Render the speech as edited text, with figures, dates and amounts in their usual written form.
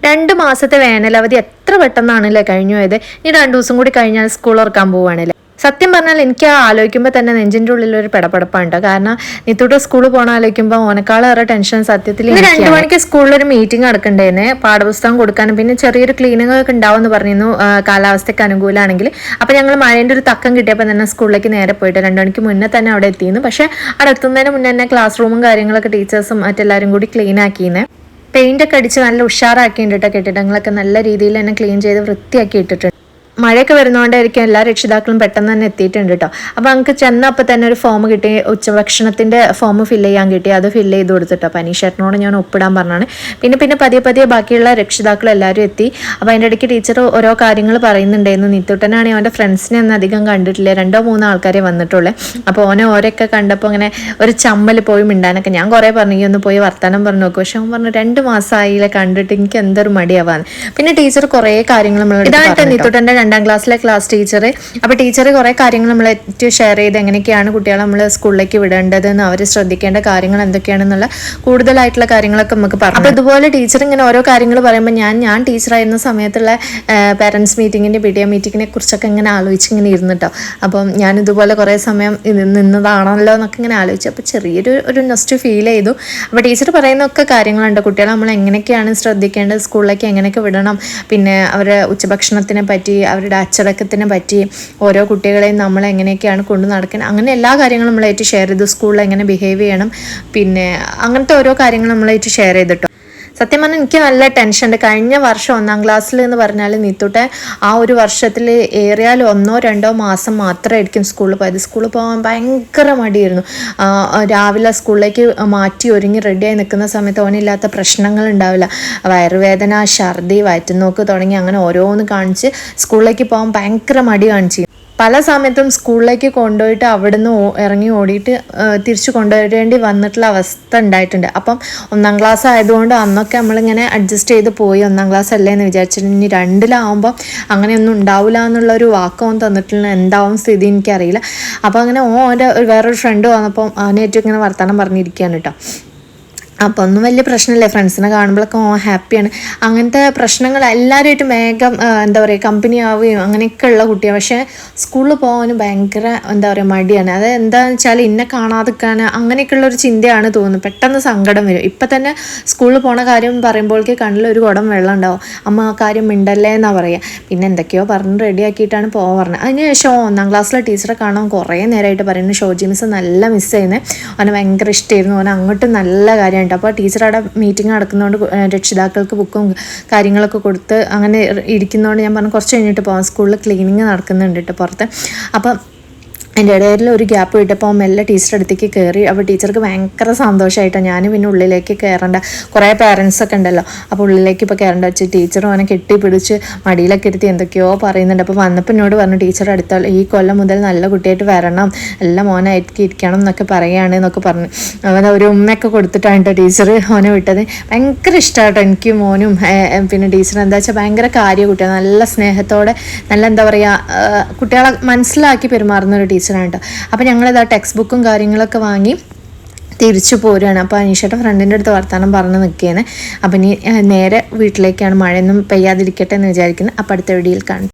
2 മാസത്തെ വേനലവധി എത്ര പെട്ടെന്നാണല്ലേ കഴിഞ്ഞു പോയത്. ഇനി 2 ദിവസം കൂടി കഴിഞ്ഞാൽ സ്കൂൾ തുറക്കാൻ പോവുകയാണല്ലേ. സത്യം പറഞ്ഞാൽ എനിക്ക് ആലോചിക്കുമ്പോൾ തന്നെ നെഞ്ചിൻ്റെ ഉള്ളിലൊരു പിടപെടപ്പുണ്ട്. കാരണം നിത്തൂട്ട് സ്കൂളിൽ പോകണ ആലോചിക്കുമ്പോൾ ഓനക്കാളേറെ ടെൻഷൻ സത്യത്തിൽ. 2 മണിക്ക് സ്കൂളിലൊരു മീറ്റിംഗ് നടക്കണ്ടേന്ന്, പാഠപുസ്തകം കൊടുക്കാനും പിന്നെ ചെറിയൊരു ക്ലീനിങ് ഒക്കെ ഉണ്ടാവുമെന്ന് പറഞ്ഞിരുന്നു കാലാവസ്ഥയ്ക്ക് അനുകൂലമാണെങ്കിൽ. അപ്പോൾ ഞങ്ങൾ മഴേൻ്റെ ഒരു തക്കം കിട്ടിയപ്പോൾ തന്നെ സ്കൂളിലേക്ക് നേരെ പോയിട്ട് 2 മണിക്ക് മുന്നേ തന്നെ അവിടെ എത്തിയിരുന്നു. പക്ഷേ അവിടെ എത്തുന്നതിന് മുന്നേ തന്നെ ക്ലാസ് റൂമും കാര്യങ്ങളൊക്കെ ടീച്ചേഴ്സും മറ്റെല്ലാവരും കൂടി ക്ലീൻ ആക്കിയിരുന്നു. പെയിൻ്റ് ഒക്കെ അടിച്ച് നല്ല ഉഷാറാക്കിയിട്ടുണ്ട് കേട്ടോ. കെട്ടിടങ്ങളൊക്കെ നല്ല രീതിയിൽ തന്നെ ക്ലീൻ ചെയ്ത് വൃത്തിയാക്കി ഇട്ടിട്ടുണ്ട്. മഴയൊക്കെ വരുന്നതുകൊണ്ടായിരിക്കും എല്ലാ രക്ഷിതാക്കളും പെട്ടെന്ന് തന്നെ എത്തിയിട്ടുണ്ട് കേട്ടോ. അപ്പോൾ നമുക്ക് ചെന്നപ്പോൾ തന്നെ ഒരു ഫോം കിട്ടി, ഉച്ചഭക്ഷണത്തിൻ്റെ ഫോം ഫില്ല് ചെയ്യാൻ കിട്ടി. അത് ഫില്ല് ചെയ്ത് കൊടുത്തിട്ടോ. പനീഷേട്ടനോട് ഞാൻ ഒപ്പിടാൻ പറഞ്ഞാണ്. പിന്നെ പതിയെ ബാക്കിയുള്ള രക്ഷിതാക്കൾ എല്ലാവരും എത്തി. അപ്പോൾ അതിൻ്റെ ഇടയ്ക്ക് ടീച്ചർ ഓരോ കാര്യങ്ങൾ പറയുന്നുണ്ടായിരുന്നു. നിത്തൂട്ടനാണെങ്കിൽ അവൻ്റെ ഫ്രണ്ട്സിനെ ഒന്നും അധികം കണ്ടിട്ടില്ല, 2-3 ആൾക്കാരെ വന്നിട്ടുള്ളേ. അപ്പോൾ ഓരൊക്കെ കണ്ടപ്പോൾ അങ്ങനെ ഒരു ചമ്മൽ പോയി മിണ്ടാനൊക്കെ ഞാൻ കുറേ പറഞ്ഞു, ഒന്ന് പോയി വർത്തമാനം പറഞ്ഞു നോക്കും. പക്ഷെ അവൻ പറഞ്ഞു 2 മാസമായില്ലേ കണ്ടിട്ട്, എനിക്ക് എന്തൊരു മടിയാവാന്ന്. പിന്നെ ടീച്ചർ കുറേ കാര്യങ്ങൾ ഇതായിട്ട് നിത്തൂട്ടൻ്റെ 2ാം ക്ലാസ്സിലെ ക്ലാസ് ടീച്ചർ. അപ്പോൾ ടീച്ചർ കുറേ കാര്യങ്ങൾ നമ്മളേറ്റ് ഷെയർ ചെയ്ത് എങ്ങനെയൊക്കെയാണ് കുട്ടികളെ നമ്മൾ സ്കൂളിലേക്ക് വിടേണ്ടതെന്ന്, അവർ ശ്രദ്ധിക്കേണ്ട കാര്യങ്ങൾ എന്തൊക്കെയാണെന്നുള്ള കൂടുതലായിട്ടുള്ള കാര്യങ്ങളൊക്കെ നമുക്ക് പറഞ്ഞു. അപ്പോൾ ഇതുപോലെ ടീച്ചർ ഇങ്ങനെ ഓരോ കാര്യങ്ങൾ പറയുമ്പോൾ ഞാൻ ടീച്ചറായിരുന്ന സമയത്തുള്ള പാരൻസ് മീറ്റിങ്ങിൻ്റെ PTA മീറ്റിങ്ങിനെ കുറിച്ചൊക്കെ ഇങ്ങനെ ആലോചിച്ച് ഇങ്ങനെ ഇരുന്നിട്ടോ. അപ്പം ഞാൻ ഇതുപോലെ കുറേ സമയം നിന്നതാണല്ലോ എന്നൊക്കെ ഇങ്ങനെ ആലോചിച്ചു. അപ്പോൾ ചെറിയൊരു നെസ്റ്റ് ഫീൽ ചെയ്തു. അപ്പോൾ ടീച്ചർ പറയുന്നൊക്കെ കാര്യങ്ങളുണ്ട്. കുട്ടികളെ നമ്മൾ എങ്ങനെയൊക്കെയാണ് ശ്രദ്ധിക്കേണ്ടത്, സ്കൂളിലേക്ക് എങ്ങനെയൊക്കെ വിടണം, പിന്നെ അവരുടെ ഉച്ചഭക്ഷണത്തിനെ പറ്റി, അവരുടെ അച്ചടക്കത്തിനെ പറ്റി, ഓരോ കുട്ടികളെയും നമ്മൾ എങ്ങനെയൊക്കെയാണ് കൊണ്ടു നടക്കുന്നത്, അങ്ങനെ എല്ലാ കാര്യങ്ങളും നമ്മളായിട്ട് ഷെയർ ചെയ്തു. സ്കൂളിൽ എങ്ങനെ ബിഹേവ് ചെയ്യണം, പിന്നെ അങ്ങനത്തെ ഓരോ കാര്യങ്ങൾ നമ്മളായിട്ട് ഷെയർ ചെയ്തിട്ടോ. സത്യം പറഞ്ഞാൽ എനിക്ക് നല്ല ടെൻഷനുണ്ട്. കഴിഞ്ഞ വർഷം 1ാം ക്ലാസ്സിൽ എന്ന് പറഞ്ഞാൽ നിത്തൂട്ടെ ആ ഒരു വർഷത്തിൽ ഏറിയാൽ 1-2 മാസം മാത്രമായിരിക്കും സ്കൂളിൽ പോയത്. സ്കൂളിൽ പോകാൻ ഭയങ്കര മടിയായിരുന്നു. രാവിലെ സ്കൂളിലേക്ക് മാറ്റി ഒരുങ്ങി റെഡിയായി നിൽക്കുന്ന സമയത്ത് ഓനില്ലാത്ത പ്രശ്നങ്ങൾ ഉണ്ടാവില്ല. വയറുവേദന, ഛർദി, വയറ്റുന്നോക്ക് തുടങ്ങി അങ്ങനെ ഓരോന്ന് കാണിച്ച് സ്കൂളിലേക്ക് പോകാൻ ഭയങ്കര മടി കാണിച്ചു. പല സമയത്തും സ്കൂളിലേക്ക് കൊണ്ടുപോയിട്ട് അവിടുന്ന് ഇറങ്ങി ഓടിയിട്ട് തിരിച്ചു കൊണ്ടുവരേണ്ടി വന്നിട്ടുള്ള അവസ്ഥ ഉണ്ടായിട്ടുണ്ട്. അപ്പം 1ാം ക്ലാസ് ആയതുകൊണ്ട് അന്നൊക്കെ നമ്മളിങ്ങനെ അഡ്ജസ്റ്റ് ചെയ്ത് പോയി. 1ാം ക്ലാസ് അല്ലേ എന്ന് വിചാരിച്ചിട്ട് ഇനി 2ലാവുമ്പോൾ അങ്ങനെയൊന്നും ഉണ്ടാവില്ല എന്നുള്ളൊരു വാക്കവും തന്നിട്ടുള്ള എന്താവും സ്ഥിതി എനിക്കറിയില്ല. അപ്പോൾ അങ്ങനെ ഓൻ്റെ വേറൊരു ഫ്രണ്ട് വന്നപ്പോൾ അവനേറ്റവും ഇങ്ങനെ വർത്തമാനം പറഞ്ഞിരിക്കുകയാണ് കേട്ടോ. അപ്പോൾ ഒന്നും വലിയ പ്രശ്നമില്ല, ഫ്രണ്ട്സിനെ കാണുമ്പോഴൊക്കെ ഹാപ്പിയാണ്. അങ്ങനത്തെ പ്രശ്നങ്ങൾ എല്ലാവരുമായിട്ടും വേഗം എന്താ പറയുക കമ്പനി ആവുകയും അങ്ങനെയൊക്കെ ഉള്ള കുട്ടിയാണ്. പക്ഷേ സ്കൂളിൽ പോകാനും ഭയങ്കര എന്താ പറയുക മടിയാണ്. അത് എന്താണെന്ന് വെച്ചാൽ ഇന്നെ കാണാതിരിക്കാൻ അങ്ങനെയൊക്കെയുള്ളൊരു ചിന്തയാണ് തോന്നുന്നത്. പെട്ടെന്ന് സങ്കടം വരും. ഇപ്പം തന്നെ സ്കൂളിൽ പോണ കാര്യം പറയുമ്പോഴേക്ക് കണ്ണിലൊരു കുടം വെള്ളം ഉണ്ടാവും. അമ്മ ആ കാര്യം മിണ്ടല്ലേ എന്നാണ് പറയുക. പിന്നെ എന്തൊക്കെയോ പറഞ്ഞ് റെഡിയാക്കിയിട്ടാണ് പോകാൻ പറഞ്ഞത്. അതിനുശേഷം 1ാം ക്ലാസ്സിലെ ടീച്ചറെ കാണാൻ കുറേ നേരമായിട്ട് പറയുന്നു. ഷോജി മിസ് നല്ല മിസ് ചെയ്യുന്നത്, അവനെ ഭയങ്കര ഇഷ്ടമായിരുന്നു, അവനെ അങ്ങോട്ട് നല്ല കാര്യമാണ്. അപ്പോൾ ടീച്ചർ അവിടെ മീറ്റിംഗ് നടക്കുന്നതുകൊണ്ട് രക്ഷിതാക്കൾക്ക് ബുക്കും കാര്യങ്ങളൊക്കെ കൊടുത്ത് അങ്ങനെ ഇരിക്കുന്നതുകൊണ്ട് ഞാൻ പറഞ്ഞു കുറച്ച് കഴിഞ്ഞിട്ട് പോകാം, സ്കൂളിൽ ക്ലീനിങ് നടക്കുന്നുണ്ട് കേട്ടോ പുറത്ത്. അപ്പം എൻ്റെ ഇടയിൽ ഒരു ഗ്യാപ്പ് കിട്ടപ്പോൾ മെല്ലെ ടീച്ചറുടെ അടുത്തേക്ക് കയറി. അപ്പോൾ ടീച്ചർക്ക് ഭയങ്കര സന്തോഷമായിട്ടോ. ഞാൻ പിന്നെ ഉള്ളിലേക്ക് കയറേണ്ട, കുറേ പേരൻസ് ഒക്കെ ഉണ്ടല്ലോ, അപ്പോൾ ഉള്ളിലേക്ക് ഇപ്പോൾ കയറേണ്ട വെച്ച് ടീച്ചറും അവനെ കെട്ടിപ്പിടിച്ച് മടിയിലൊക്കെ ഇരുത്തി എന്തൊക്കെയോ പറയുന്നുണ്ട്. അപ്പോൾ വന്നപ്പോൾ എന്നോട് പറഞ്ഞു ടീച്ചർ അടുത്താൽ ഈ കൊല്ലം മുതൽ നല്ല കുട്ടിയായിട്ട് വരണം, നല്ല മോനായിട്ട് ഇരിക്കണം എന്നൊക്കെ പറയുകയാണ് എന്നൊക്കെ പറഞ്ഞു. അവൻ ഒരു ഉമ്മയൊക്കെ കൊടുത്തിട്ടാണ് കേട്ടോ ടീച്ചർ അവനെ വിട്ടത്. ഭയങ്കര ഇഷ്ടമായിട്ടോ എനിക്ക് മോനും. പിന്നെ ടീച്ചർ എന്താ വെച്ചാൽ ഭയങ്കര കാര്യ കുട്ടിയാണ്, നല്ല സ്നേഹത്തോടെ, നല്ല എന്താ പറയുക കുട്ടികളെ മനസ്സിലാക്കി പെരുമാറുന്ന ഒരു ടീച്ചർ. അപ്പോൾ ഞങ്ങളിതാ ടെക്സ്റ്റ് ബുക്കും കാര്യങ്ങളൊക്കെ വാങ്ങി തിരിച്ചു പോരുകയാണ്. അപ്പോൾ അനീഷയുടെ ഫ്രണ്ടിൻ്റെ അടുത്ത് വർത്തമാനം പറഞ്ഞ് നിൽക്കുകയാണ്. അപ്പം ഇനി നേരെ വീട്ടിലേക്കാണ്, മഴയൊന്നും പെയ്യാതിരിക്കട്ടെ എന്ന് വിചാരിക്കുന്നത്. അപ്പോൾ അടുത്ത വീഡിയോയിൽ കാണും.